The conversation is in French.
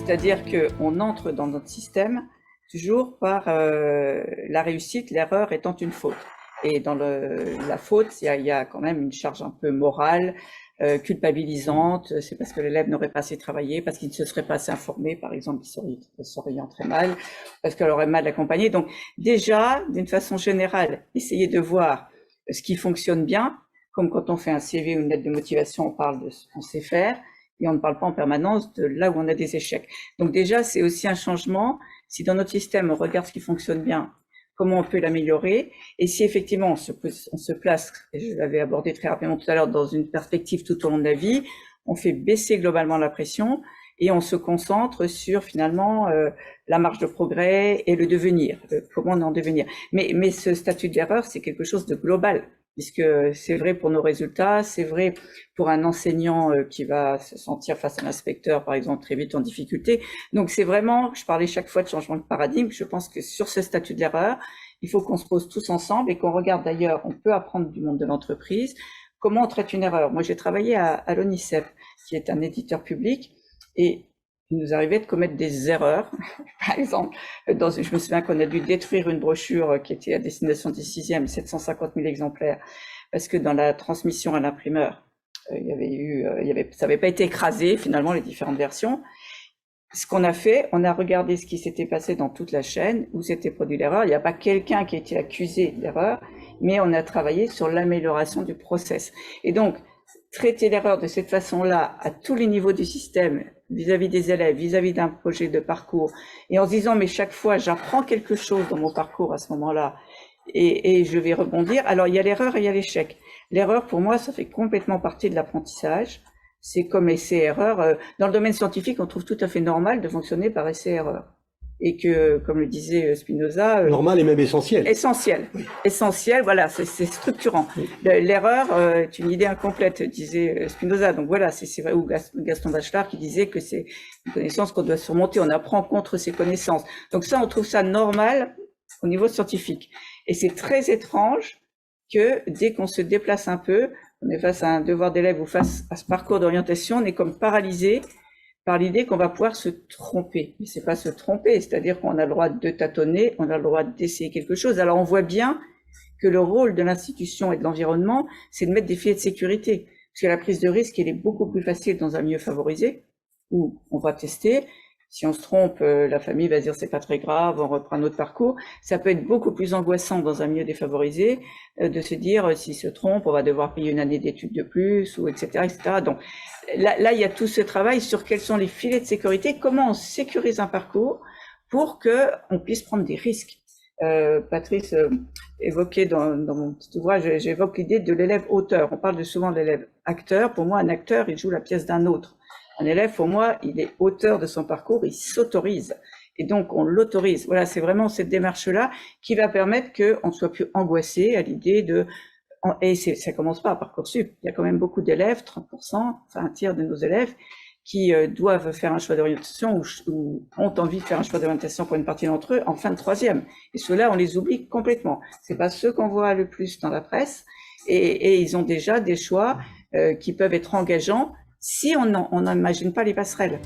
C'est-à-dire qu'on entre dans notre système toujours par la réussite, l'erreur étant une faute. Et dans la faute, il y a quand même une charge un peu morale, culpabilisante. C'est parce que l'élève n'aurait pas assez travaillé, parce qu'il ne se serait pas assez informé, par exemple, il s'oriente très mal, parce qu'elle aurait mal accompagné. Donc déjà, d'une façon générale, essayer de voir ce qui fonctionne bien, comme quand on fait un CV ou une lettre de motivation, on parle de ce qu'on sait faire, et on ne parle pas en permanence de là où on a des échecs. Donc déjà, c'est aussi un changement. Si dans notre système, on regarde ce qui fonctionne bien, comment on peut l'améliorer, et si effectivement on se place, et je l'avais abordé très rapidement tout à l'heure, dans une perspective tout au long de la vie, on fait baisser globalement la pression et on se concentre sur finalement la marge de progrès et le devenir, comment on en devenir. Mais ce statut d'erreur, c'est quelque chose de global, puisque c'est vrai pour nos résultats, c'est vrai pour un enseignant qui va se sentir face à l'inspecteur, par exemple, très vite en difficulté. Donc c'est vraiment, je parlais chaque fois de changement de paradigme, je pense que sur ce statut de l'erreur, il faut qu'on se pose tous ensemble et qu'on regarde d'ailleurs, on peut apprendre du monde de l'entreprise, comment on traite une erreur. Moi, j'ai travaillé à l'ONICEP, qui est un éditeur public, et il nous arrivait de commettre des erreurs. Par exemple, je me souviens qu'on a dû détruire une brochure qui était à destination des 6e, 750 000 exemplaires, parce que dans la transmission à l'imprimeur, ça n'avait pas été écrasé, finalement, les différentes versions. Ce qu'on a fait, on a regardé ce qui s'était passé dans toute la chaîne, où s'était produit l'erreur. Il n'y a pas quelqu'un qui a été accusé d'erreur, mais on a travaillé sur l'amélioration du process. Et donc, traiter l'erreur de cette façon-là, à tous les niveaux du système, vis-à-vis des élèves, vis-à-vis d'un projet de parcours, et en se disant, mais chaque fois, j'apprends quelque chose dans mon parcours à ce moment-là, et je vais rebondir. Alors, il y a l'erreur et il y a l'échec. L'erreur, pour moi, ça fait complètement partie de l'apprentissage. C'est comme essai-erreur. Dans le domaine scientifique, on trouve tout à fait normal de fonctionner par essai-erreur. Et que, comme le disait Spinoza... normal et même essentiel. Essentiel. Oui. Essentiel, voilà, c'est structurant. Oui. L'erreur est une idée incomplète, disait Spinoza. Donc voilà, c'est vrai, ou Gaston Bachelard qui disait que c'est une connaissance qu'on doit surmonter. On apprend contre ses connaissances. Donc ça, on trouve ça normal au niveau scientifique. Et c'est très étrange que dès qu'on se déplace un peu, on est face à un devoir d'élève ou face à ce parcours d'orientation, on est comme paralysé par l'idée qu'on va pouvoir se tromper. Mais c'est pas se tromper, c'est-à-dire qu'on a le droit de tâtonner, on a le droit d'essayer quelque chose. Alors on voit bien que le rôle de l'institution et de l'environnement, c'est de mettre des filets de sécurité. Parce que la prise de risque, elle est beaucoup plus facile dans un milieu favorisé, où on va tester. Si on se trompe, la famille va dire c'est pas très grave, on reprend notre parcours. Ça peut être beaucoup plus angoissant dans un milieu défavorisé de se dire s'il se trompe, on va devoir payer une année d'études de plus, ou etc., etc. Donc là, il y a tout ce travail sur quels sont les filets de sécurité, comment on sécurise un parcours pour que on puisse prendre des risques. Patrice évoquait dans mon petit ouvrage, j'évoque l'idée de l'élève auteur. On parle souvent de l'élève acteur. Pour moi, un acteur, il joue la pièce d'un autre. Un élève, pour moi, il est auteur de son parcours, il s'autorise. Et donc, on l'autorise. Voilà, c'est vraiment cette démarche-là qui va permettre qu'on ne soit plus angoissé à l'idée de... Et ça commence pas à Parcoursup. Il y a quand même beaucoup d'élèves, 30%, enfin un tiers de nos élèves, qui doivent faire un choix d'orientation ou ont envie de faire un choix d'orientation pour une partie d'entre eux en fin de 3e. Et ceux-là, on les oublie complètement. C'est pas ceux qu'on voit le plus dans la presse. Et ils ont déjà des choix qui peuvent être engageants si on n'imagine pas les passerelles.